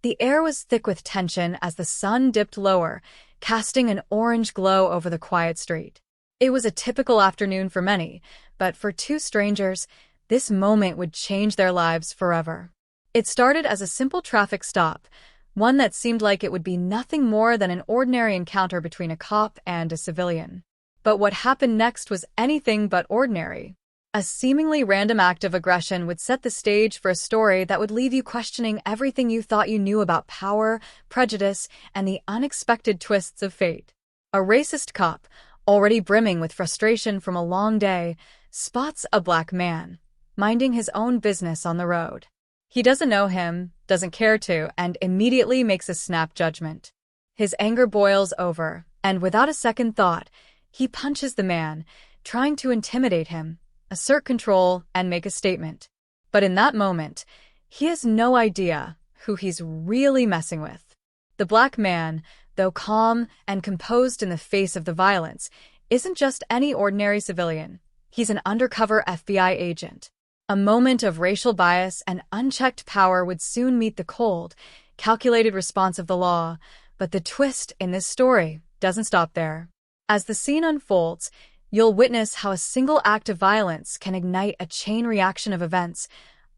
The air was thick with tension as the sun dipped lower, casting an orange glow over the quiet street. It was a typical afternoon for many, but for two strangers, this moment would change their lives forever. It started as a simple traffic stop, one that seemed like it would be nothing more than an ordinary encounter between a cop and a civilian. But what happened next was anything but ordinary. A seemingly random act of aggression would set the stage for a story that would leave you questioning everything you thought you knew about power, prejudice, and the unexpected twists of fate. A racist cop, already brimming with frustration from a long day, spots a black man, minding his own business on the road. He doesn't know him, doesn't care to, and immediately makes a snap judgment. His anger boils over, and without a second thought, he punches the man, trying to intimidate him, assert control, and make a statement. But in that moment, he has no idea who he's really messing with. The black man, though calm and composed in the face of the violence, isn't just any ordinary civilian. He's an undercover FBI agent. A moment of racial bias and unchecked power would soon meet the cold, calculated response of the law, but the twist in this story doesn't stop there. As the scene unfolds, you'll witness how a single act of violence can ignite a chain reaction of events,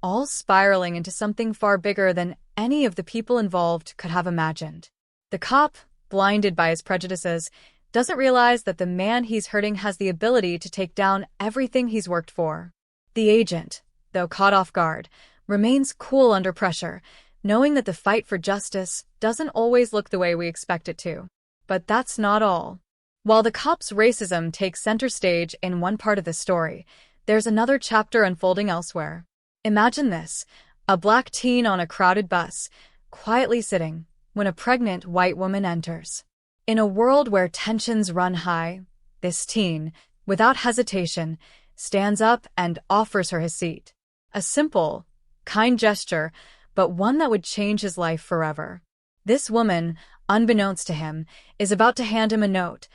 all spiraling into something far bigger than any of the people involved could have imagined. The cop, blinded by his prejudices, doesn't realize that the man he's hurting has the ability to take down everything he's worked for. The agent, though caught off guard, remains cool under pressure, knowing that the fight for justice doesn't always look the way we expect it to. But that's not all. While the cop's racism takes center stage in one part of the story, there's another chapter unfolding elsewhere. Imagine this: a black teen on a crowded bus, quietly sitting, when a pregnant white woman enters. In a world where tensions run high, this teen, without hesitation, stands up and offers her his seat. A simple, kind gesture, but one that would change his life forever. This woman, unbeknownst to him, is about to hand him a note,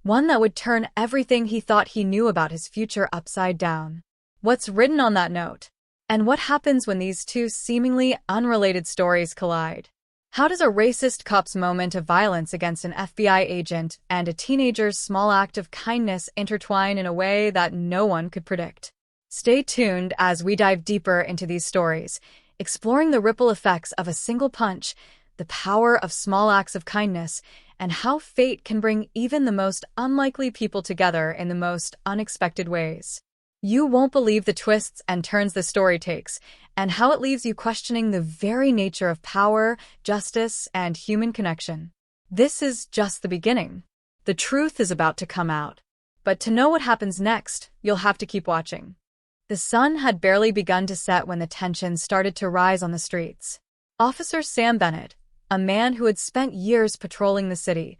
one that would turn everything he thought he knew about his future upside down. What's written on that note? And what happens when these two seemingly unrelated stories collide? How does a racist cop's moment of violence against an FBI agent and a teenager's small act of kindness intertwine in a way that no one could predict? Stay tuned as we dive deeper into these stories, exploring the ripple effects of a single punch, the power of small acts of kindness, and how fate can bring even the most unlikely people together in the most unexpected ways. You won't believe the twists and turns the story takes, and how it leaves you questioning the very nature of power, justice, and human connection. This is just the beginning. The truth is about to come out. But to know what happens next, you'll have to keep watching. The sun had barely begun to set when the tension started to rise on the streets. Officer Sam Bennett, a man who had spent years patrolling the city,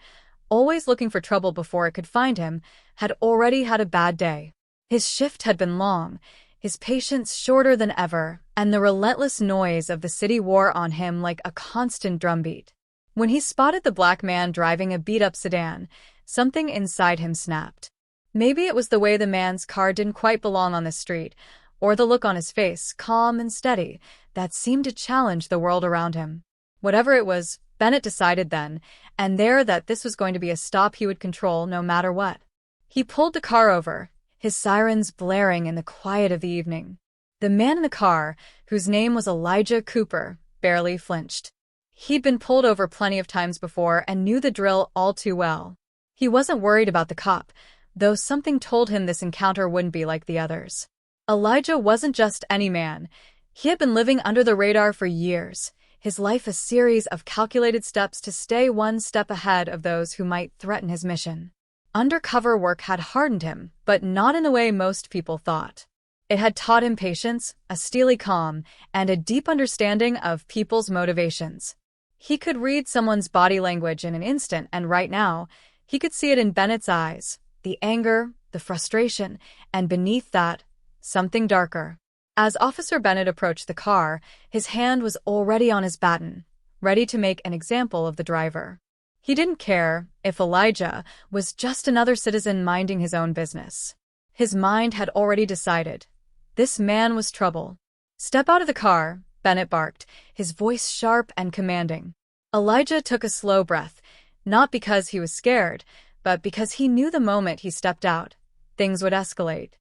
always looking for trouble before it could find him, had already had a bad day. His shift had been long, his patience shorter than ever, and the relentless noise of the city wore on him like a constant drumbeat. When he spotted the black man driving a beat-up sedan, something inside him snapped. Maybe it was the way the man's car didn't quite belong on the street, or the look on his face, calm and steady, that seemed to challenge the world around him. Whatever it was, Bennett decided then and there that this was going to be a stop he would control no matter what. He pulled the car over, his sirens blaring in the quiet of the evening. The man in the car, whose name was Elijah Cooper, barely flinched. He'd been pulled over plenty of times before and knew the drill all too well. He wasn't worried about the cop, though something told him this encounter wouldn't be like the others. Elijah wasn't just any man. He had been living under the radar for years, his life a series of calculated steps to stay one step ahead of those who might threaten his mission. Undercover work had hardened him, but not in the way most people thought. It had taught him patience, a steely calm, and a deep understanding of people's motivations. He could read someone's body language in an instant, and right now, he could see it in Bennett's eyes, the anger, the frustration, and beneath that, something darker. As Officer Bennett approached the car, his hand was already on his baton, ready to make an example of the driver. He didn't care if Elijah was just another citizen minding his own business. His mind had already decided. This man was trouble. "Step out of the car," Bennett barked, his voice sharp and commanding. Elijah took a slow breath, not because he was scared, but because he knew the moment he stepped out, things would escalate.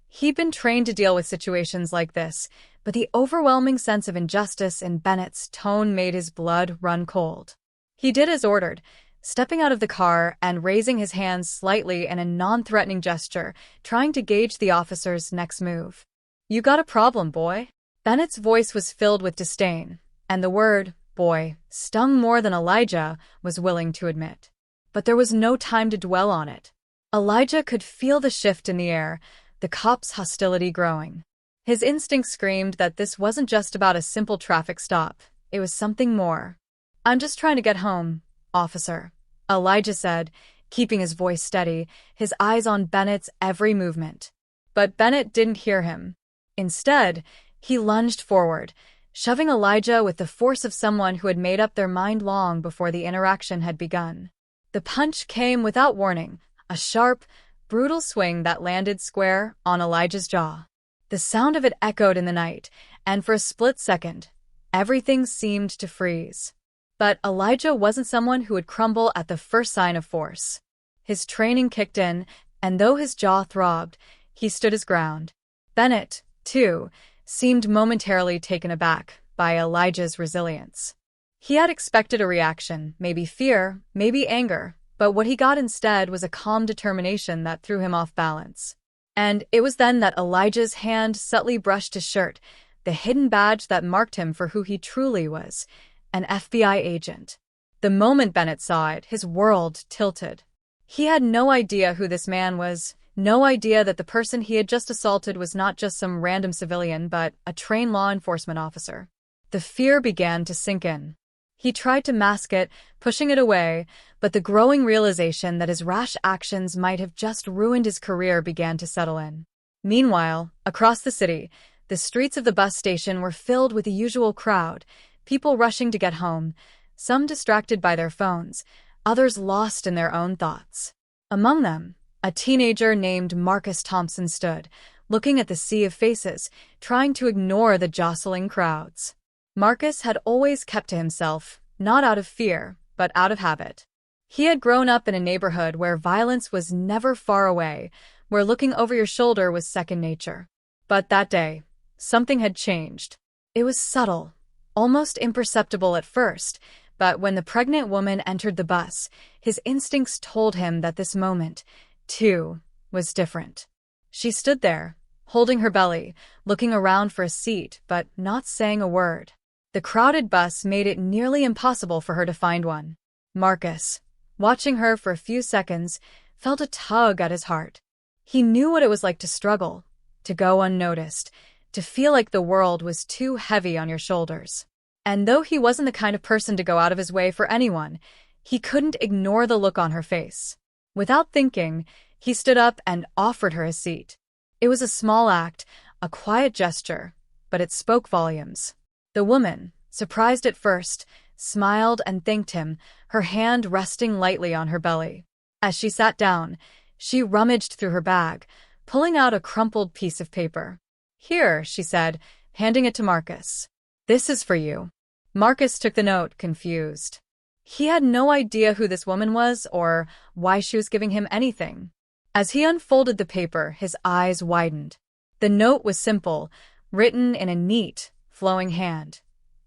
He'd been trained to deal with situations like this, but the overwhelming sense of injustice in Bennett's tone made his blood run cold. He did as ordered, stepping out of the car and raising his hands slightly in a non-threatening gesture, trying to gauge the officer's next move. "You got a problem, boy?" Bennett's voice was filled with disdain, and the word, boy, stung more than Elijah was willing to admit. But there was no time to dwell on it. Elijah could feel the shift in the air, the cop's hostility growing. His instinct screamed that this wasn't just about a simple traffic stop, it was something more. "I'm just trying to get home, officer," Elijah said, keeping his voice steady, his eyes on Bennett's every movement. But Bennett didn't hear him. Instead, he lunged forward, shoving Elijah with the force of someone who had made up their mind long before the interaction had begun. The punch came without warning, a sharp, brutal swing that landed square on Elijah's jaw. The sound of it echoed in the night, and for a split second, everything seemed to freeze. But Elijah wasn't someone who would crumble at the first sign of force. His training kicked in, and though his jaw throbbed, he stood his ground. Bennett, too, seemed momentarily taken aback by Elijah's resilience. He had expected a reaction, maybe fear, maybe anger, but what he got instead was a calm determination that threw him off balance. And it was then that Elijah's hand subtly brushed his shirt, the hidden badge that marked him for who he truly was, an FBI agent. The moment Bennett saw it, his world tilted. He had no idea who this man was, no idea that the person he had just assaulted was not just some random civilian but a trained law enforcement officer. The fear began to sink in. He tried to mask it, pushing it away, but the growing realization that his rash actions might have just ruined his career began to settle in. Meanwhile, across the city, the streets of the bus station were filled with the usual crowd, people rushing to get home, some distracted by their phones, others lost in their own thoughts. Among them, a teenager named Marcus Thompson stood, looking at the sea of faces, trying to ignore the jostling crowds. Marcus had always kept to himself, not out of fear, but out of habit. He had grown up in a neighborhood where violence was never far away, where looking over your shoulder was second nature. But that day, something had changed. It was subtle, almost imperceptible at first, but when the pregnant woman entered the bus, his instincts told him that this moment, too, was different. She stood there, holding her belly, looking around for a seat, but not saying a word. The crowded bus made it nearly impossible for her to find one. Marcus, watching her for a few seconds, felt a tug at his heart. He knew what it was like to struggle, to go unnoticed, to feel like the world was too heavy on your shoulders. And though he wasn't the kind of person to go out of his way for anyone, he couldn't ignore the look on her face. Without thinking, he stood up and offered her a seat. It was a small act, a quiet gesture, but it spoke volumes. The woman, surprised at first, smiled and thanked him, her hand resting lightly on her belly. As she sat down, she rummaged through her bag, pulling out a crumpled piece of paper. "Here," she said, handing it to Marcus. "This is for you." Marcus took the note, confused. He had no idea who this woman was or why she was giving him anything. As he unfolded the paper, his eyes widened. The note was simple, written in a neat, flowing hand.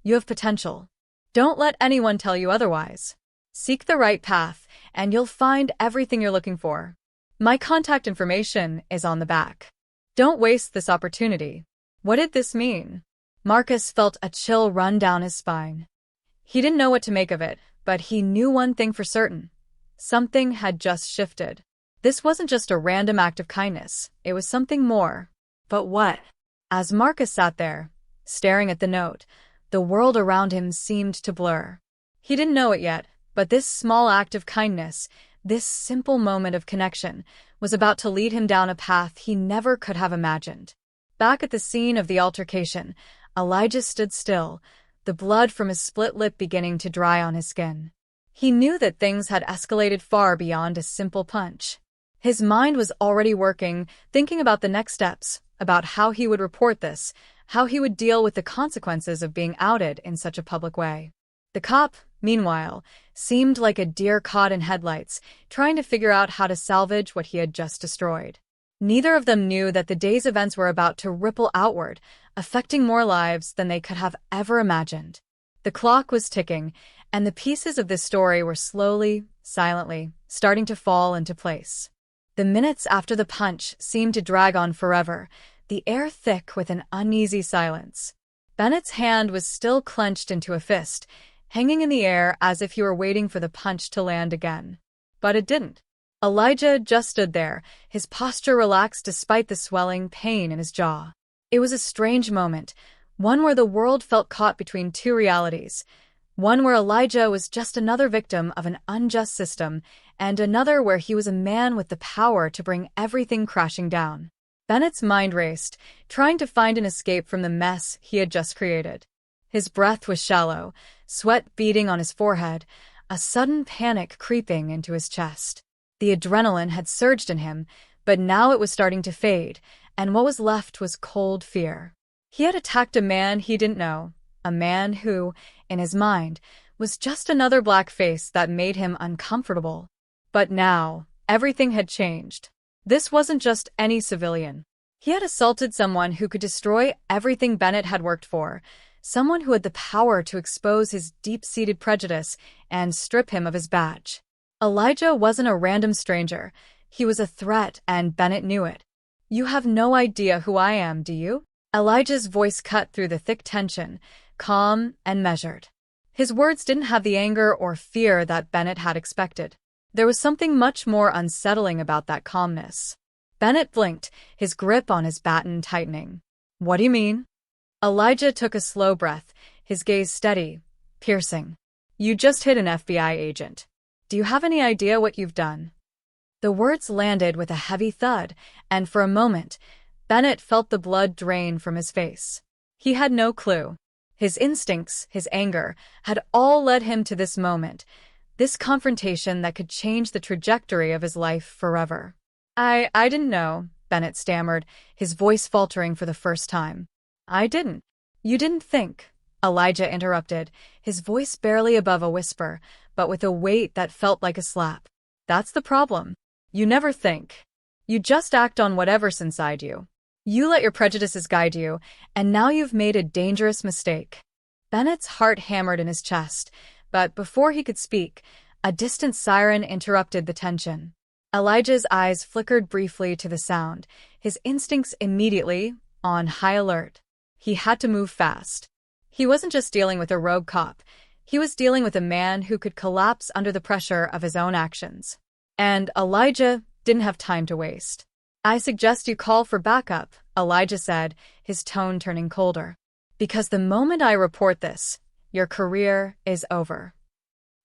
"You have potential. Don't let anyone tell you otherwise. Seek the right path, and you'll find everything you're looking for. My contact information is on the back. Don't waste this opportunity." What did this mean? Marcus felt a chill run down his spine. He didn't know what to make of it, but he knew one thing for certain. Something had just shifted. This wasn't just a random act of kindness, it was something more. But what? As Marcus sat there, staring at the note, the world around him seemed to blur. He didn't know it yet, but this small act of kindness, this simple moment of connection, was about to lead him down a path he never could have imagined. Back at the scene of the altercation, Elijah stood still, the blood from his split lip beginning to dry on his skin. He knew that things had escalated far beyond a simple punch. His mind was already working, thinking about the next steps, about how he would report this, how he would deal with the consequences of being outed in such a public way. The cop, meanwhile, seemed like a deer caught in headlights, trying to figure out how to salvage what he had just destroyed. Neither of them knew that the day's events were about to ripple outward, affecting more lives than they could have ever imagined. The clock was ticking, and the pieces of this story were slowly, silently, starting to fall into place. The minutes after the punch seemed to drag on forever, the air thick with an uneasy silence. Bennett's hand was still clenched into a fist, hanging in the air as if he were waiting for the punch to land again. But it didn't. Elijah just stood there, his posture relaxed despite the swelling pain in his jaw. It was a strange moment, one where the world felt caught between two realities. One where Elijah was just another victim of an unjust system, and another where he was a man with the power to bring everything crashing down. Bennett's mind raced, trying to find an escape from the mess he had just created. His breath was shallow, sweat beading on his forehead, a sudden panic creeping into his chest. The adrenaline had surged in him, but now it was starting to fade, and what was left was cold fear. He had attacked a man he didn't know, a man who, in his mind, was just another black face that made him uncomfortable. But now, everything had changed. This wasn't just any civilian. He had assaulted someone who could destroy everything Bennett had worked for, someone who had the power to expose his deep-seated prejudice and strip him of his badge. Elijah wasn't a random stranger. He was a threat, and Bennett knew it. "You have no idea who I am, do you?" Elijah's voice cut through the thick tension, calm and measured. His words didn't have the anger or fear that Bennett had expected. There was something much more unsettling about that calmness. Bennett blinked, his grip on his baton tightening. "What do you mean?" Elijah took a slow breath, his gaze steady, piercing. "You just hit an FBI agent. Do you have any idea what you've done?" The words landed with a heavy thud, and for a moment, Bennett felt the blood drain from his face. He had no clue. His instincts, his anger, had all led him to this moment, this confrontation that could change the trajectory of his life forever. I didn't know," Bennett stammered, his voice faltering for the first time. "I didn't." "You didn't think," Elijah interrupted, his voice barely above a whisper, but with a weight that felt like a slap. "That's the problem. You never think. You just act on whatever's inside you. You let your prejudices guide you, and now you've made a dangerous mistake." Bennett's heart hammered in his chest, but before he could speak, a distant siren interrupted the tension. Elijah's eyes flickered briefly to the sound, his instincts immediately on high alert. He had to move fast. He wasn't just dealing with a rogue cop. He was dealing with a man who could collapse under the pressure of his own actions. And Elijah didn't have time to waste. "I suggest you call for backup," Elijah said, his tone turning colder. "Because the moment I report this, your career is over."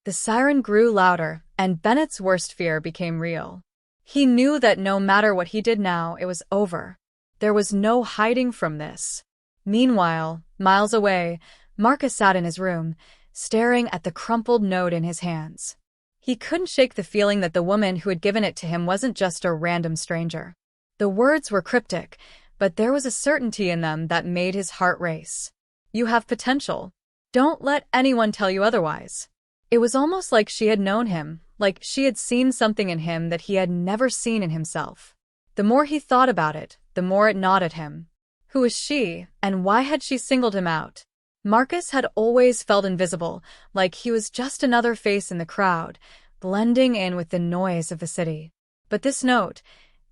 The siren grew louder, and Bennett's worst fear became real. He knew that no matter what he did now, it was over. There was no hiding from this. Meanwhile, miles away, Marcus sat in his room, staring at the crumpled note in his hands. He couldn't shake the feeling that the woman who had given it to him wasn't just a random stranger. The words were cryptic, but there was a certainty in them that made his heart race. "You have potential. Don't let anyone tell you otherwise." It was almost like she had known him, like she had seen something in him that he had never seen in himself. The more he thought about it, the more it gnawed at him. Who was she, and why had she singled him out? Marcus had always felt invisible, like he was just another face in the crowd, blending in with the noise of the city. But this note,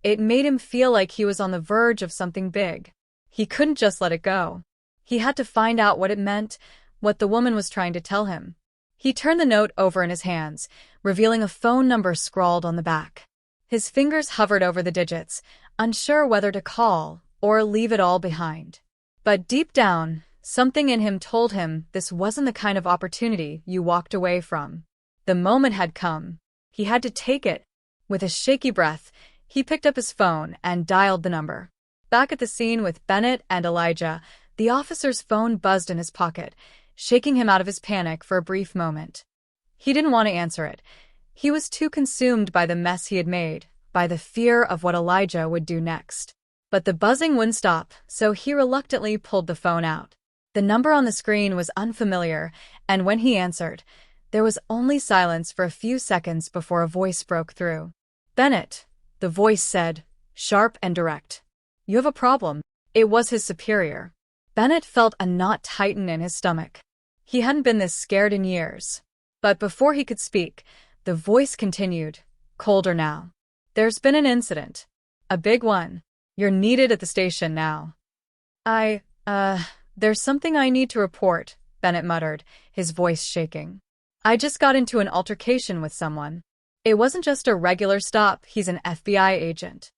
it made him feel like he was on the verge of something big. He couldn't just let it go. He had to find out what it meant, what the woman was trying to tell him. He turned the note over in his hands, revealing a phone number scrawled on the back. His fingers hovered over the digits, unsure whether to call or leave it all behind. But deep down, something in him told him this wasn't the kind of opportunity you walked away from. The moment had come. He had to take it. With a shaky breath, he picked up his phone and dialed the number. Back at the scene with Bennett and Elijah, the officer's phone buzzed in his pocket, shaking him out of his panic for a brief moment. He didn't want to answer it. He was too consumed by the mess he had made, by the fear of what Elijah would do next. But the buzzing wouldn't stop, so he reluctantly pulled the phone out. The number on the screen was unfamiliar, and when he answered, there was only silence for a few seconds before a voice broke through. "Bennett," the voice said, sharp and direct. "You have a problem." It was his superior. Bennett felt a knot tighten in his stomach. He hadn't been this scared in years. But before he could speak, the voice continued, colder now. "There's been an incident. A big one. You're needed at the station now." There's something I need to report," Bennett muttered, his voice shaking. "I just got into an altercation with someone. It wasn't just a regular stop, he's an FBI agent."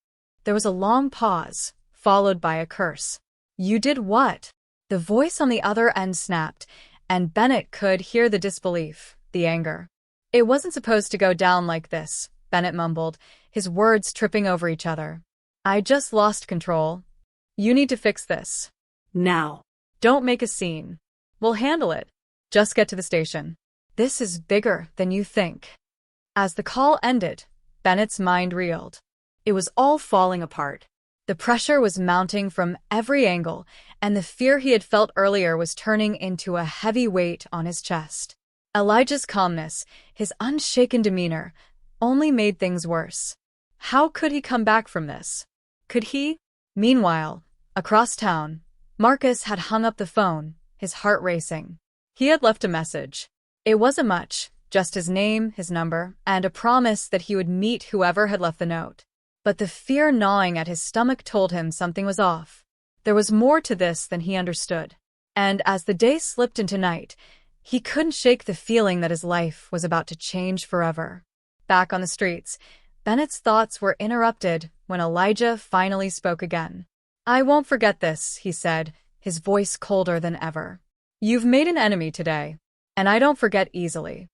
There was a long pause, followed by a curse. "You did what?" The voice on the other end snapped, and Bennett could hear the disbelief, the anger. "It wasn't supposed to go down like this," Bennett mumbled, his words tripping over each other. "I just lost control. You need to fix this. Now. Don't make a scene. We'll handle it. Just get to the station. This is bigger than you think." As the call ended, Bennett's mind reeled. It was all falling apart. The pressure was mounting from every angle, and the fear he had felt earlier was turning into a heavy weight on his chest. Elijah's calmness, his unshaken demeanor, only made things worse. How could he come back from this? Could he? Meanwhile, across town, Marcus had hung up the phone, his heart racing. He had left a message. It wasn't much, just his name, his number, and a promise that he would meet whoever had left the note. But the fear gnawing at his stomach told him something was off. There was more to this than he understood. And as the day slipped into night, he couldn't shake the feeling that his life was about to change forever. Back on the streets, Bennett's thoughts were interrupted when Elijah finally spoke again. "I won't forget this," he said, his voice colder than ever. "You've made an enemy today, and I don't forget easily."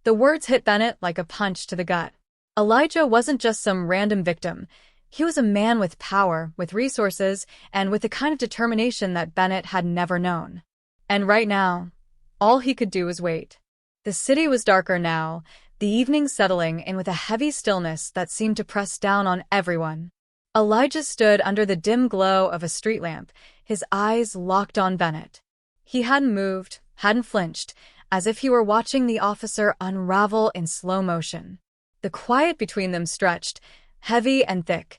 The words hit Bennett like a punch to the gut. Elijah wasn't just some random victim. He was a man with power, with resources, and with the kind of determination that Bennett had never known. And right now, all he could do was wait. The city was darker now, the evening settling in with a heavy stillness that seemed to press down on everyone. Elijah stood under the dim glow of a street lamp, his eyes locked on Bennett. He hadn't moved, hadn't flinched, as if he were watching the officer unravel in slow motion. The quiet between them stretched, heavy and thick,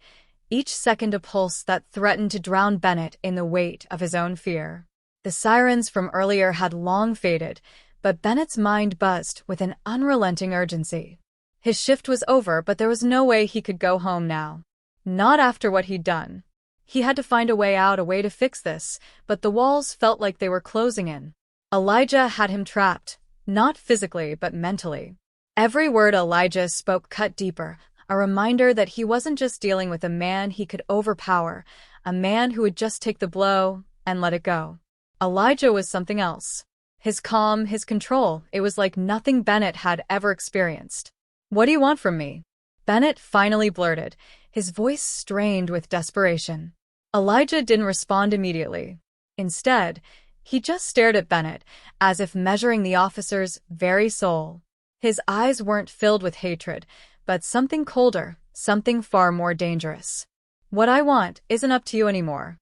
each second a pulse that threatened to drown Bennett in the weight of his own fear. The sirens from earlier had long faded, but Bennett's mind buzzed with an unrelenting urgency. His shift was over, but there was no way he could go home now. Not after what he'd done. He had to find a way out, a way to fix this, but the walls felt like they were closing in. Elijah had him trapped, not physically but mentally. Every word Elijah spoke cut deeper, a reminder that he wasn't just dealing with a man he could overpower, a man who would just take the blow and let it go. Elijah was something else. His calm, his control, it was like nothing Bennett had ever experienced. "What do you want from me?" Bennett finally blurted, his voice strained with desperation. Elijah didn't respond immediately. Instead, he just stared at Bennett, as if measuring the officer's very soul. His eyes weren't filled with hatred, but something colder, something far more dangerous. "What I want isn't up to you anymore."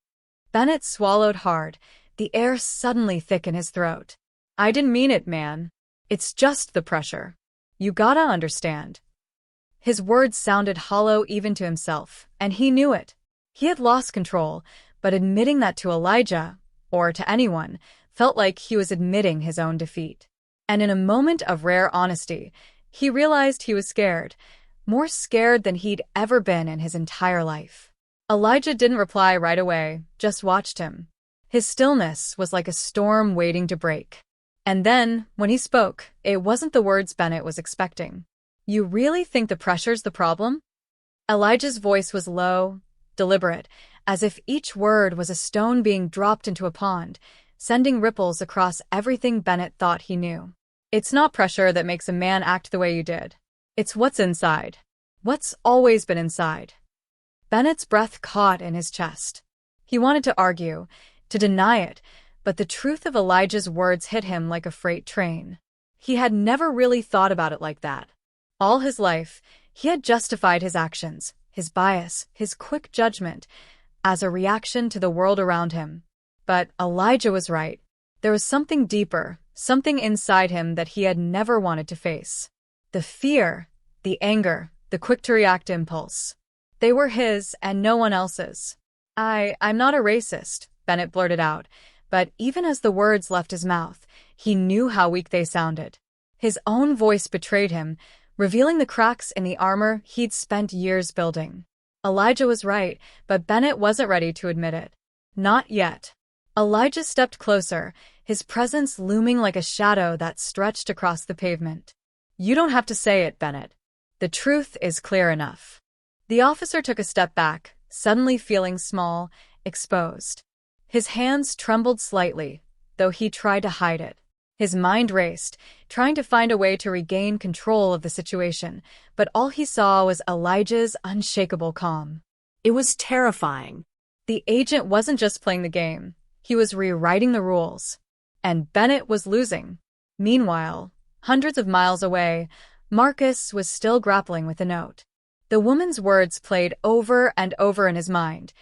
Bennett swallowed hard, the air suddenly thick in his throat. "I didn't mean it, man. It's just the pressure. You gotta understand." His words sounded hollow even to himself, and he knew it. He had lost control, but admitting that to Elijah, or to anyone, felt like he was admitting his own defeat. And in a moment of rare honesty, he realized he was scared, more scared than he'd ever been in his entire life. Elijah didn't reply right away, just watched him. His stillness was like a storm waiting to break. And then, when he spoke, it wasn't the words Bennett was expecting. "You really think the pressure's the problem?" Elijah's voice was low, deliberate, as if each word was a stone being dropped into a pond, sending ripples across everything Bennett thought he knew. "It's not pressure that makes a man act the way you did. It's what's inside. What's always been inside." Bennett's breath caught in his chest. He wanted to argue, to deny it, but the truth of Elijah's words hit him like a freight train. He had never really thought about it like that. All his life, he had justified his actions, his bias, his quick judgment, as a reaction to the world around him. But Elijah was right. There was something deeper, something inside him that he had never wanted to face. The fear, the anger, the quick-to-react impulse. They were his and no one else's. I'm not a racist, Bennett blurted out, but even as the words left his mouth, he knew how weak they sounded. His own voice betrayed him, revealing the cracks in the armor he'd spent years building. Elijah was right, but Bennett wasn't ready to admit it. Not yet. Elijah stepped closer, his presence looming like a shadow that stretched across the pavement. You don't have to say it, Bennett. The truth is clear enough. The officer took a step back, suddenly feeling small, exposed. His hands trembled slightly, though he tried to hide it. His mind raced, trying to find a way to regain control of the situation, but all he saw was Elijah's unshakable calm. It was terrifying. The agent wasn't just playing the game. He was rewriting the rules. And Bennett was losing. Meanwhile, hundreds of miles away, Marcus was still grappling with the note. The woman's words played over and over in his mind,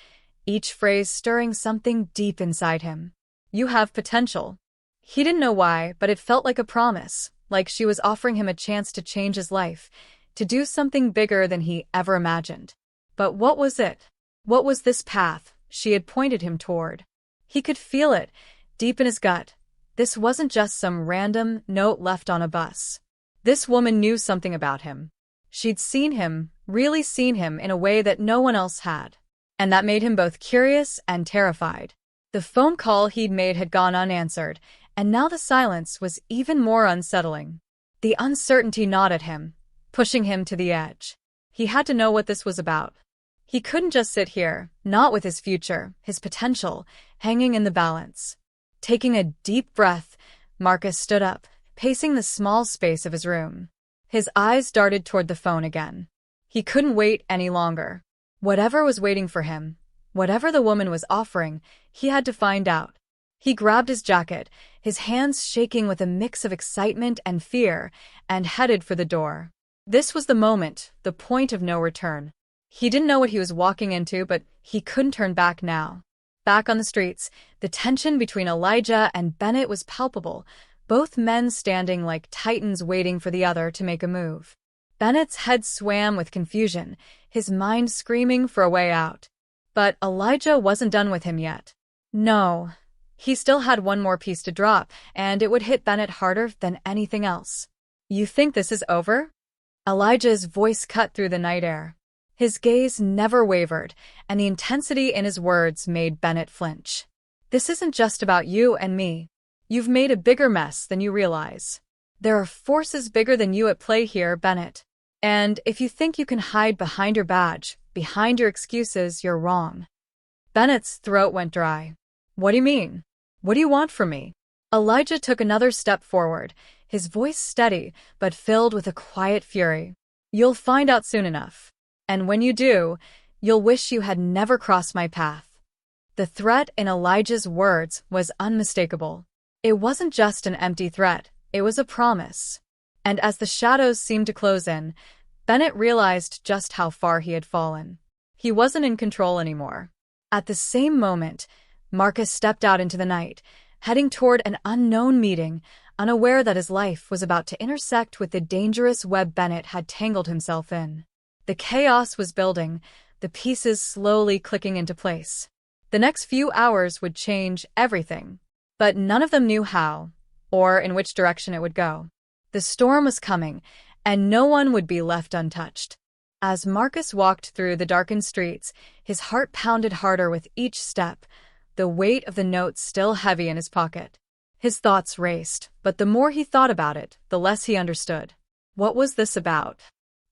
each phrase stirring something deep inside him. You have potential. He didn't know why, but it felt like a promise, like she was offering him a chance to change his life, to do something bigger than he ever imagined. But what was it? What was this path she had pointed him toward? He could feel it, deep in his gut. This wasn't just some random note left on a bus. This woman knew something about him. She'd seen him, really seen him in a way that no one else had. And that made him both curious and terrified. The phone call he'd made had gone unanswered, and now the silence was even more unsettling. The uncertainty gnawed at him, pushing him to the edge. He had to know what this was about. He couldn't just sit here, not with his future, his potential, hanging in the balance. Taking a deep breath, Marcus stood up, pacing the small space of his room. His eyes darted toward the phone again. He couldn't wait any longer. Whatever was waiting for him, whatever the woman was offering, he had to find out. He grabbed his jacket, his hands shaking with a mix of excitement and fear, and headed for the door. This was the moment, the point of no return. He didn't know what he was walking into, but he couldn't turn back now. Back on the streets, the tension between Elijah and Bennett was palpable, both men standing like titans waiting for the other to make a move. Bennett's head swam with confusion, his mind screaming for a way out. But Elijah wasn't done with him yet. No. He still had one more piece to drop, and it would hit Bennett harder than anything else. You think this is over? Elijah's voice cut through the night air. His gaze never wavered, and the intensity in his words made Bennett flinch. This isn't just about you and me. You've made a bigger mess than you realize. There are forces bigger than you at play here, Bennett. And if you think you can hide behind your badge, behind your excuses, you're wrong. Bennett's throat went dry. What do you mean? What do you want from me? Elijah took another step forward, his voice steady, but filled with a quiet fury. You'll find out soon enough. And when you do, you'll wish you had never crossed my path. The threat in Elijah's words was unmistakable. It wasn't just an empty threat, it was a promise. And as the shadows seemed to close in, Bennett realized just how far he had fallen. He wasn't in control anymore. At the same moment, Marcus stepped out into the night, heading toward an unknown meeting, unaware that his life was about to intersect with the dangerous web Bennett had tangled himself in. The chaos was building, the pieces slowly clicking into place. The next few hours would change everything, but none of them knew how, or in which direction it would go. The storm was coming, and no one would be left untouched. As Marcus walked through the darkened streets, his heart pounded harder with each step, the weight of the note still heavy in his pocket. His thoughts raced, but the more he thought about it, the less he understood. What was this about?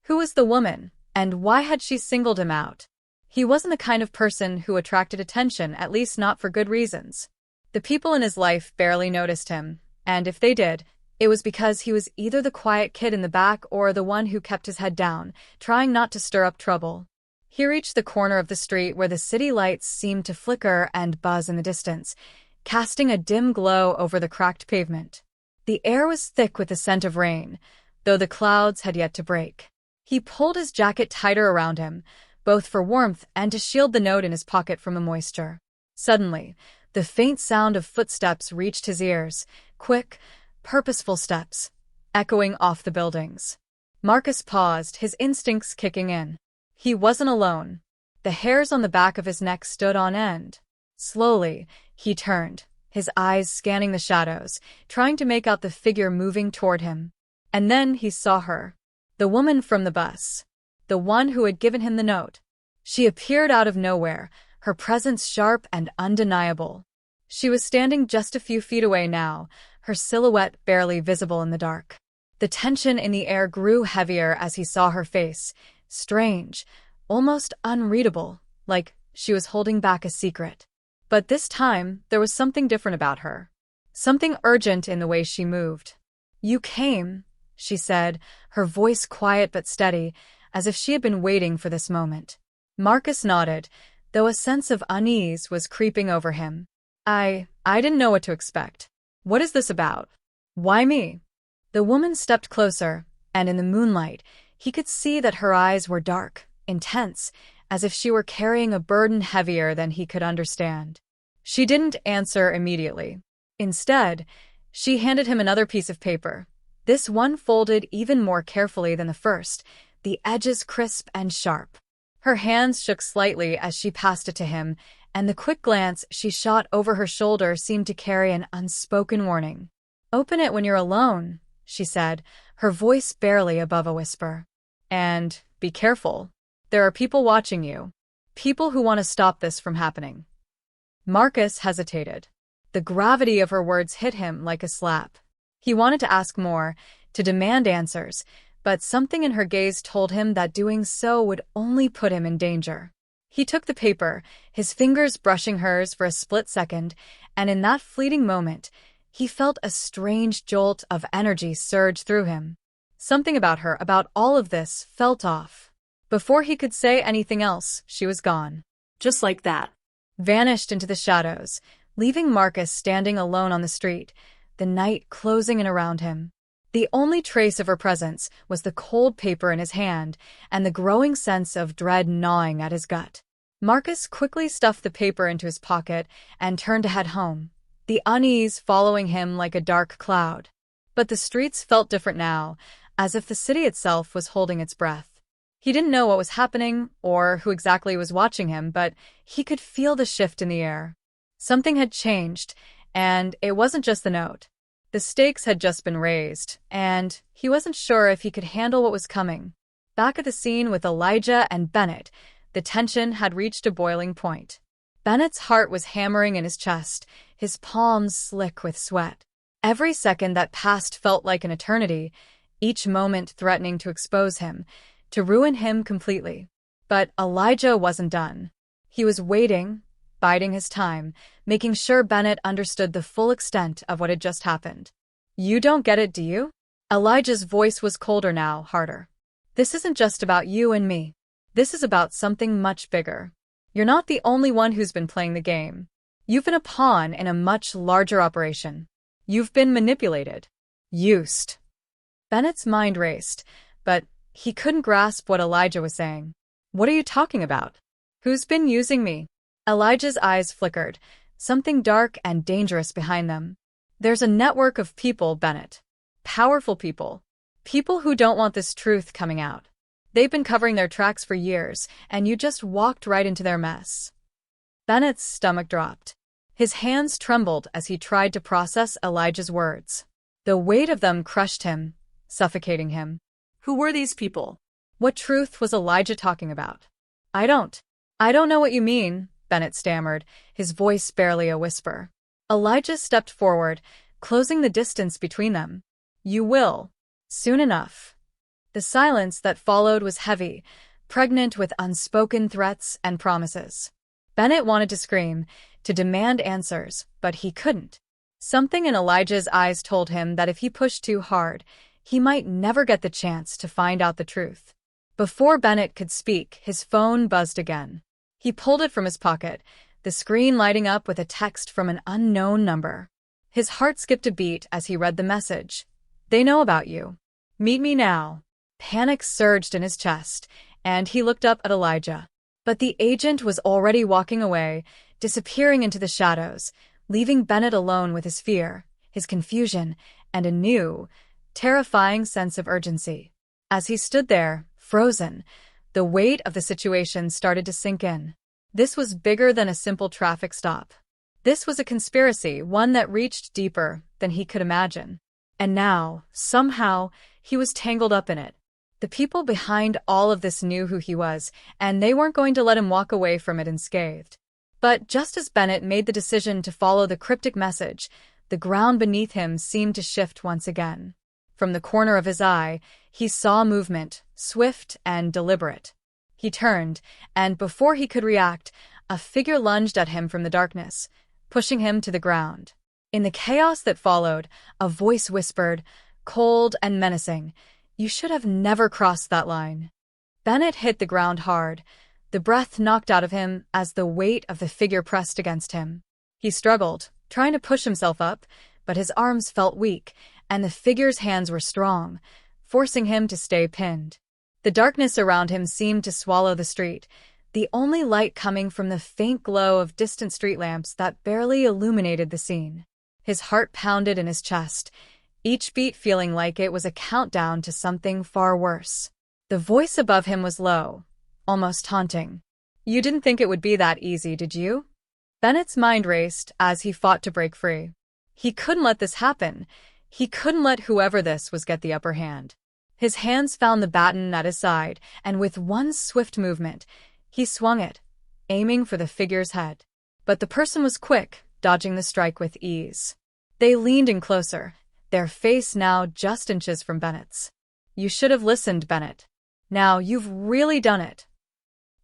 Who was the woman, and why had she singled him out? He wasn't the kind of person who attracted attention, at least not for good reasons. The people in his life barely noticed him, and if they did, it was because he was either the quiet kid in the back or the one who kept his head down, trying not to stir up trouble. He reached the corner of the street where the city lights seemed to flicker and buzz in the distance, casting a dim glow over the cracked pavement. The air was thick with the scent of rain, though the clouds had yet to break. He pulled his jacket tighter around him, both for warmth and to shield the note in his pocket from the moisture. Suddenly, the faint sound of footsteps reached his ears, quick, purposeful steps, echoing off the buildings. Marcus paused, his instincts kicking in. He wasn't alone. The hairs on the back of his neck stood on end. Slowly, he turned, his eyes scanning the shadows, trying to make out the figure moving toward him. And then he saw her. The woman from the bus. The one who had given him the note. She appeared out of nowhere, her presence sharp and undeniable. She was standing just a few feet away now, her silhouette barely visible in the dark. The tension in the air grew heavier as he saw her face, strange, almost unreadable, like she was holding back a secret. But this time, there was something different about her. Something urgent in the way she moved. "You came," she said, her voice quiet but steady, as if she had been waiting for this moment. Marcus nodded, though a sense of unease was creeping over him. I didn't know what to expect. What is this about? Why me?" The woman stepped closer, and in the moonlight, he could see that her eyes were dark, intense, as if she were carrying a burden heavier than he could understand. She didn't answer immediately. Instead, she handed him another piece of paper, this one folded even more carefully than the first, the edges crisp and sharp. Her hands shook slightly as she passed it to him, and the quick glance she shot over her shoulder seemed to carry an unspoken warning. "Open it when you're alone," she said, her voice barely above a whisper. "And be careful. There are people watching you. People who want to stop this from happening." Marcus hesitated. The gravity of her words hit him like a slap. He wanted to ask more, to demand answers, but something in her gaze told him that doing so would only put him in danger. He took the paper, his fingers brushing hers for a split second, and in that fleeting moment, he felt a strange jolt of energy surge through him. Something about her, about all of this, felt off. Before he could say anything else, she was gone. Just like that. Vanished into the shadows, leaving Marcus standing alone on the street, the night closing in around him. The only trace of her presence was the cold paper in his hand and the growing sense of dread gnawing at his gut. Marcus quickly stuffed the paper into his pocket and turned to head home, the unease following him like a dark cloud. But the streets felt different now, as if the city itself was holding its breath. He didn't know what was happening or who exactly was watching him, but he could feel the shift in the air. Something had changed, and it wasn't just the note. The stakes had just been raised, and he wasn't sure if he could handle what was coming. Back at the scene with Elijah and Bennett, the tension had reached a boiling point. Bennett's heart was hammering in his chest, his palms slick with sweat. Every second that passed felt like an eternity, each moment threatening to expose him, to ruin him completely. But Elijah wasn't done. He was waiting, biding his time, making sure Bennett understood the full extent of what had just happened. "You don't get it, do you?" Elijah's voice was colder now, harder. "This isn't just about you and me. This is about something much bigger. You're not the only one who's been playing the game. You've been a pawn in a much larger operation. You've been manipulated. Used." Bennett's mind raced, but he couldn't grasp what Elijah was saying. "What are you talking about? Who's been using me?" Elijah's eyes flickered, something dark and dangerous behind them. "There's a network of people, Bennett. Powerful people. People who don't want this truth coming out. They've been covering their tracks for years, and you just walked right into their mess." Bennett's stomach dropped. His hands trembled as he tried to process Elijah's words. The weight of them crushed him, suffocating him. Who were these people? What truth was Elijah talking about? I don't know what you mean," Bennett stammered, his voice barely a whisper. Elijah stepped forward, closing the distance between them. "You will. Soon enough." The silence that followed was heavy, pregnant with unspoken threats and promises. Bennett wanted to scream, to demand answers, but he couldn't. Something in Elijah's eyes told him that if he pushed too hard, he might never get the chance to find out the truth. Before Bennett could speak, his phone buzzed again. He pulled it from his pocket, the screen lighting up with a text from an unknown number. His heart skipped a beat as he read the message. "They know about you. Meet me now." Panic surged in his chest, and he looked up at Elijah. But the agent was already walking away, disappearing into the shadows, leaving Bennett alone with his fear, his confusion, and a new, terrifying sense of urgency. As he stood there, frozen, the weight of the situation started to sink in. This was bigger than a simple traffic stop. This was a conspiracy, one that reached deeper than he could imagine. And now, somehow, he was tangled up in it. The people behind all of this knew who he was, and they weren't going to let him walk away from it unscathed. But just as Bennett made the decision to follow the cryptic message, the ground beneath him seemed to shift once again. From the corner of his eye, he saw movement, swift and deliberate. He turned, and before he could react, a figure lunged at him from the darkness, pushing him to the ground. In the chaos that followed, a voice whispered, cold and menacing, "You should have never crossed that line." Bennett hit the ground hard, the breath knocked out of him as the weight of the figure pressed against him. He struggled, trying to push himself up, but his arms felt weak, and the figure's hands were strong, forcing him to stay pinned. The darkness around him seemed to swallow the street, the only light coming from the faint glow of distant street lamps that barely illuminated the scene. His heart pounded in his chest, each beat feeling like it was a countdown to something far worse. The voice above him was low, almost taunting. "You didn't think it would be that easy, did you?" Bennett's mind raced as he fought to break free. He couldn't let this happen. He couldn't let whoever this was get the upper hand. His hands found the baton at his side, and with one swift movement, he swung it, aiming for the figure's head. But the person was quick, dodging the strike with ease. They leaned in closer, their face now just inches from Bennett's. "You should have listened, Bennett. Now you've really done it."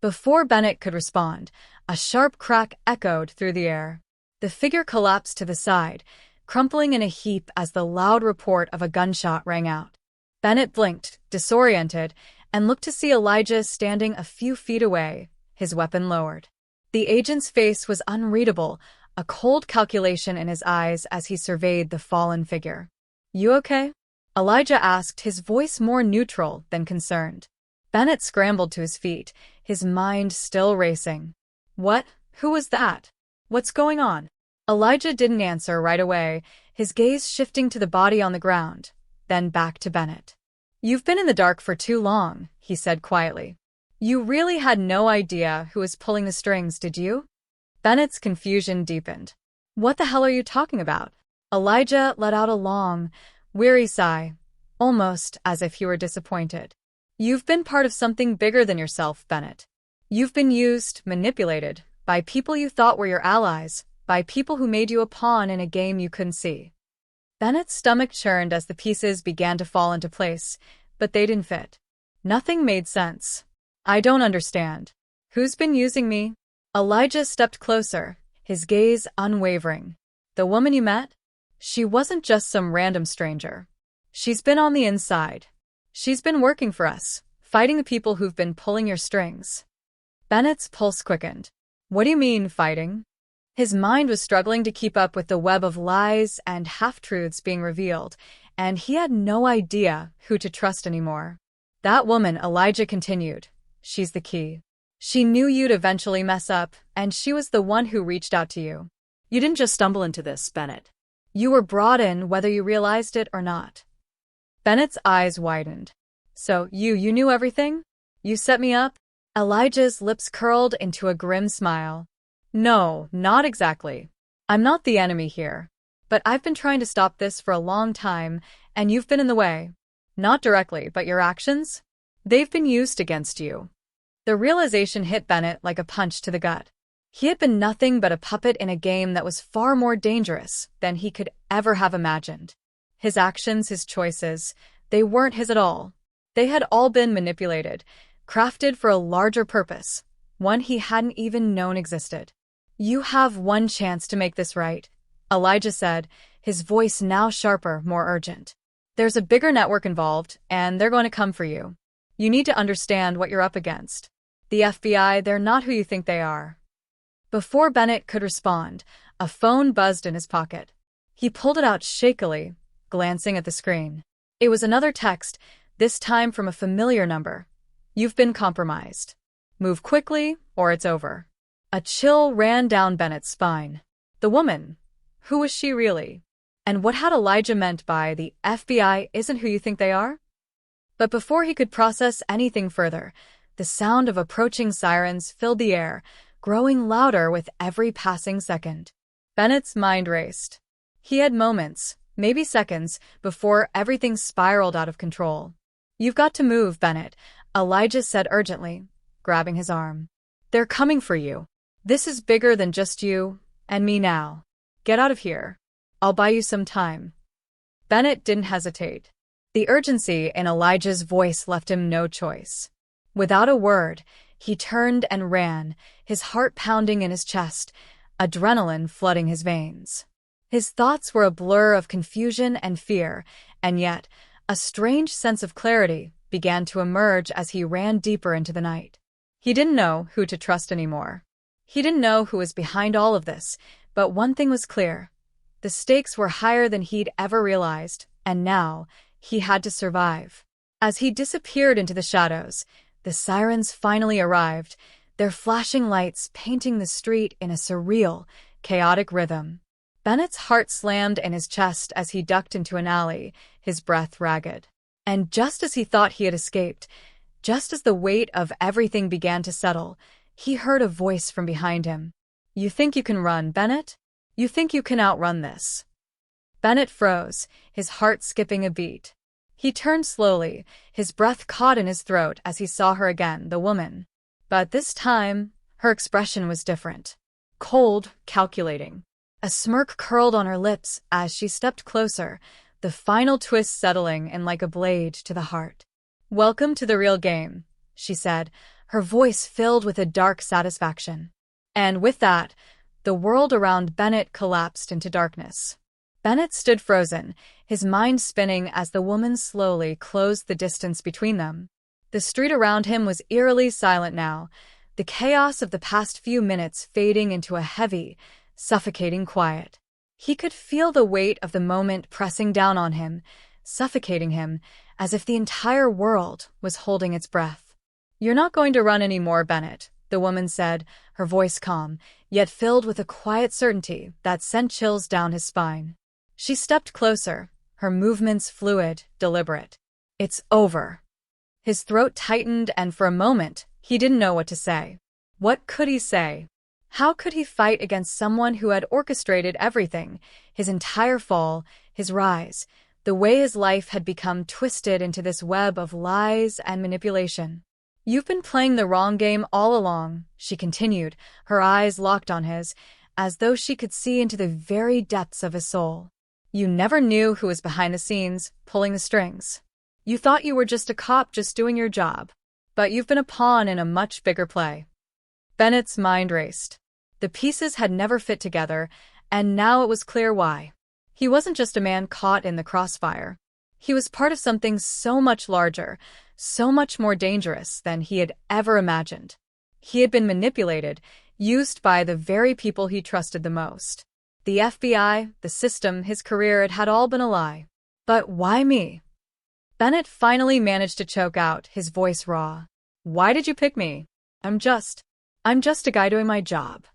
Before Bennett could respond, a sharp crack echoed through the air. The figure collapsed to the side, crumpling in a heap as the loud report of a gunshot rang out. Bennett blinked, disoriented, and looked to see Elijah standing a few feet away, his weapon lowered. The agent's face was unreadable, a cold calculation in his eyes as he surveyed the fallen figure. "You okay?" Elijah asked, his voice more neutral than concerned. Bennett scrambled to his feet, his mind still racing. "What? Who was that? What's going on?" Elijah didn't answer right away, his gaze shifting to the body on the ground, then back to Bennett. "You've been in the dark for too long," he said quietly. "You really had no idea who was pulling the strings, did you?" Bennett's confusion deepened. "What the hell are you talking about?" Elijah let out a long, weary sigh, almost as if he were disappointed. "You've been part of something bigger than yourself, Bennett. You've been used, manipulated, by people you thought were your allies, by people who made you a pawn in a game you couldn't see." Bennett's stomach churned as the pieces began to fall into place, but they didn't fit. Nothing made sense. "I don't understand. Who's been using me?" Elijah stepped closer, his gaze unwavering. "The woman you met? She wasn't just some random stranger. She's been on the inside. She's been working for us, fighting the people who've been pulling your strings." Bennett's pulse quickened. "What do you mean, fighting?" His mind was struggling to keep up with the web of lies and half-truths being revealed, and he had no idea who to trust anymore. "That woman," Elijah continued, "she's the key. She knew you'd eventually mess up, and she was the one who reached out to you. You didn't just stumble into this, Bennett. You were brought in whether you realized it or not." Bennett's eyes widened. "So, you knew everything? You set me up?" Elijah's lips curled into a grim smile. "No, not exactly. I'm not the enemy here. But I've been trying to stop this for a long time, and you've been in the way. Not directly, but your actions? They've been used against you." The realization hit Bennett like a punch to the gut. He had been nothing but a puppet in a game that was far more dangerous than he could ever have imagined. His actions, his choices, they weren't his at all. They had all been manipulated, crafted for a larger purpose, one he hadn't even known existed. "You have one chance to make this right," Elijah said, his voice now sharper, more urgent. "There's a bigger network involved, and they're going to come for you. You need to understand what you're up against. The FBI, they're not who you think they are." Before Bennett could respond, a phone buzzed in his pocket. He pulled it out shakily, glancing at the screen. It was another text, this time from a familiar number. "You've been compromised." Move quickly, or it's over. A chill ran down Bennett's spine. The woman. Who was she really? And what had Elijah meant by the FBI isn't who you think they are? But before he could process anything further, the sound of approaching sirens filled the air, growing louder with every passing second. Bennett's mind raced. He had moments, maybe seconds, before everything spiraled out of control. You've got to move, Bennett, Elijah said urgently, grabbing his arm. They're coming for you. This is bigger than just you and me now. Get out of here. I'll buy you some time. Bennett didn't hesitate. The urgency in Elijah's voice left him no choice. Without a word, he turned and ran, his heart pounding in his chest, adrenaline flooding his veins. His thoughts were a blur of confusion and fear, and yet a strange sense of clarity began to emerge as he ran deeper into the night. He didn't know who to trust anymore. He didn't know who was behind all of this, but one thing was clear. The stakes were higher than he'd ever realized, and now he had to survive. As he disappeared into the shadows, the sirens finally arrived, their flashing lights painting the street in a surreal, chaotic rhythm. Bennett's heart slammed in his chest as he ducked into an alley, his breath ragged. And just as he thought he had escaped, just as the weight of everything began to settle, he heard a voice from behind him. You think you can run, Bennett? You think you can outrun this? Bennett froze, his heart skipping a beat. He turned slowly, his breath caught in his throat as he saw her again, the woman. But this time, her expression was different. Cold, calculating. A smirk curled on her lips as she stepped closer, the final twist settling in like a blade to the heart. Welcome to the real game, she said, her voice filled with a dark satisfaction. And with that, the world around Bennett collapsed into darkness. Bennett stood frozen, his mind spinning as the woman slowly closed the distance between them. The street around him was eerily silent now, the chaos of the past few minutes fading into a heavy, suffocating quiet. He could feel the weight of the moment pressing down on him, suffocating him, as if the entire world was holding its breath. You're not going to run anymore, Bennett, the woman said, her voice calm, yet filled with a quiet certainty that sent chills down his spine. She stepped closer, her movements fluid, deliberate. It's over. His throat tightened, and for a moment, he didn't know what to say. What could he say? How could he fight against someone who had orchestrated everything, his entire fall, his rise, the way his life had become twisted into this web of lies and manipulation? You've been playing the wrong game all along, she continued, her eyes locked on his, as though she could see into the very depths of his soul. You never knew who was behind the scenes, pulling the strings. You thought you were just a cop just doing your job. But you've been a pawn in a much bigger play. Bennett's mind raced. The pieces had never fit together, and now it was clear why. He wasn't just a man caught in the crossfire. He was part of something so much larger, so much more dangerous than he had ever imagined. He had been manipulated, used by the very people he trusted the most. The FBI, the system, his career, it had all been a lie. But why me? Bennett finally managed to choke out, his voice raw. Why did you pick me? I'm just a guy doing my job.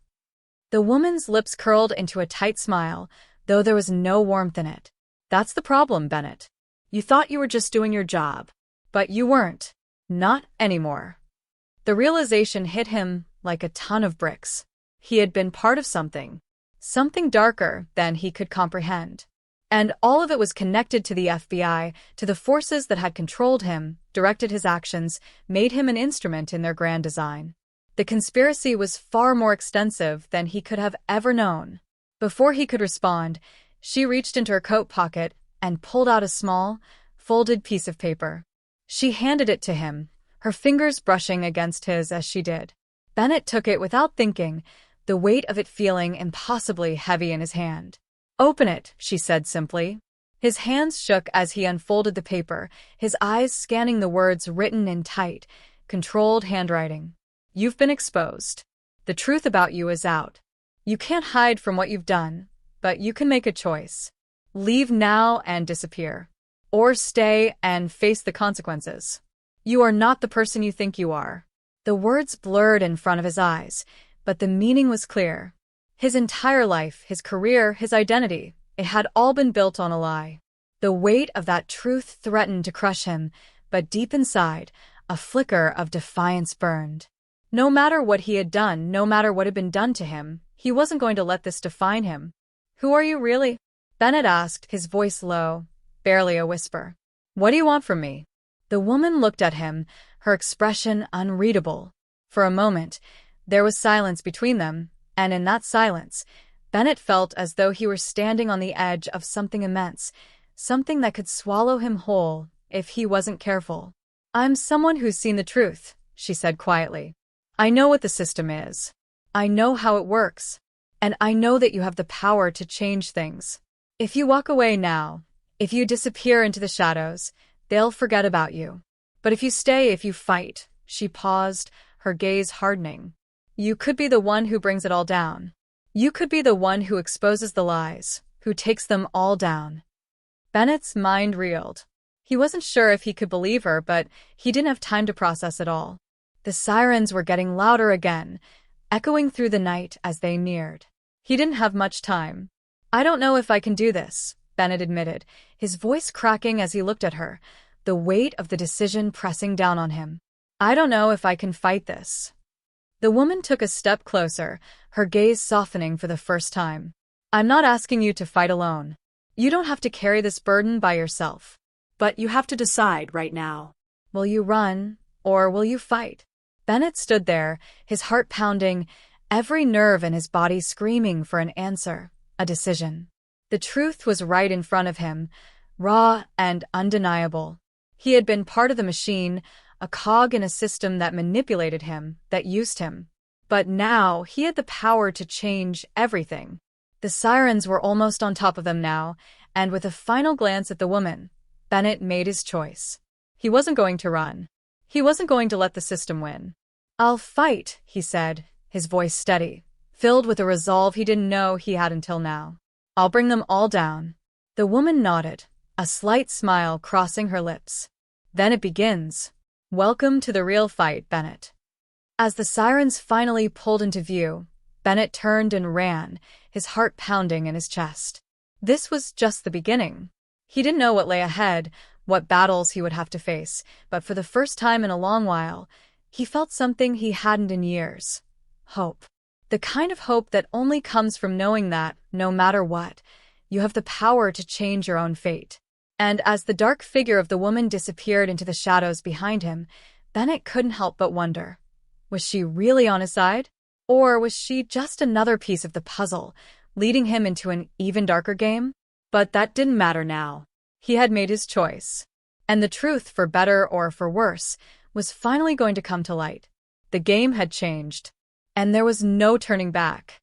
The woman's lips curled into a tight smile, though there was no warmth in it. That's the problem, Bennett. You thought you were just doing your job. But you weren't. Not anymore. The realization hit him like a ton of bricks. He had been part of something darker than he could comprehend. And all of it was connected to the FBI, to the forces that had controlled him, directed his actions, made him an instrument in their grand design. The conspiracy was far more extensive than he could have ever known. Before he could respond, she reached into her coat pocket and pulled out a small, folded piece of paper. She handed it to him, her fingers brushing against his as she did. Bennett took it without thinking, the weight of it feeling impossibly heavy in his hand. Open it, she said simply. His hands shook as he unfolded the paper, his eyes scanning the words written in tight, controlled handwriting. You've been exposed. The truth about you is out. You can't hide from what you've done, but you can make a choice. Leave now and disappear. Or stay and face the consequences. You are not the person you think you are. The words blurred in front of his eyes, but the meaning was clear. His entire life, his career, his identity, it had all been built on a lie. The weight of that truth threatened to crush him, but deep inside, a flicker of defiance burned. No matter what he had done, no matter what had been done to him, he wasn't going to let this define him. "Who are you really?" Bennett asked, his voice low, barely a whisper. "What do you want from me?" The woman looked at him, her expression unreadable. For a moment, there was silence between them, and in that silence, Bennett felt as though he were standing on the edge of something immense, something that could swallow him whole if he wasn't careful. "I'm someone who's seen the truth," she said quietly. "I know what the system is. I know how it works. And I know that you have the power to change things. If you walk away now, if you disappear into the shadows, they'll forget about you. But if you stay, if you fight," she paused, her gaze hardening, "you could be the one who brings it all down. You could be the one who exposes the lies, who takes them all down." Bennett's mind reeled. He wasn't sure if he could believe her, but he didn't have time to process it all. The sirens were getting louder again, echoing through the night as they neared. He didn't have much time. "I don't know if I can do this," Bennett admitted, his voice cracking as he looked at her, the weight of the decision pressing down on him. "I don't know if I can fight this." The woman took a step closer, her gaze softening for the first time. "I'm not asking you to fight alone. You don't have to carry this burden by yourself. But you have to decide right now. Will you run, or will you fight?" Bennett stood there, his heart pounding, every nerve in his body screaming for an answer, a decision. The truth was right in front of him, raw and undeniable. He had been part of the machine, a cog in a system that manipulated him, that used him. But now he had the power to change everything. The sirens were almost on top of them now, and with a final glance at the woman, Bennett made his choice. He wasn't going to run. He wasn't going to let the system win. "I'll fight," he said, his voice steady, filled with a resolve he didn't know he had until now. "I'll bring them all down." The woman nodded, a slight smile crossing her lips. "Then it begins. Welcome to the real fight, Bennett." As the sirens finally pulled into view, Bennett turned and ran, his heart pounding in his chest. This was just the beginning. He didn't know what lay ahead, what battles he would have to face, but for the first time in a long while, he felt something he hadn't in years. Hope. The kind of hope that only comes from knowing that, no matter what, you have the power to change your own fate. And as the dark figure of the woman disappeared into the shadows behind him, Bennett couldn't help but wonder. Was she really on his side? Or was she just another piece of the puzzle, leading him into an even darker game? But that didn't matter now. He had made his choice. And the truth, for better or for worse, was finally going to come to light. The game had changed. And there was no turning back.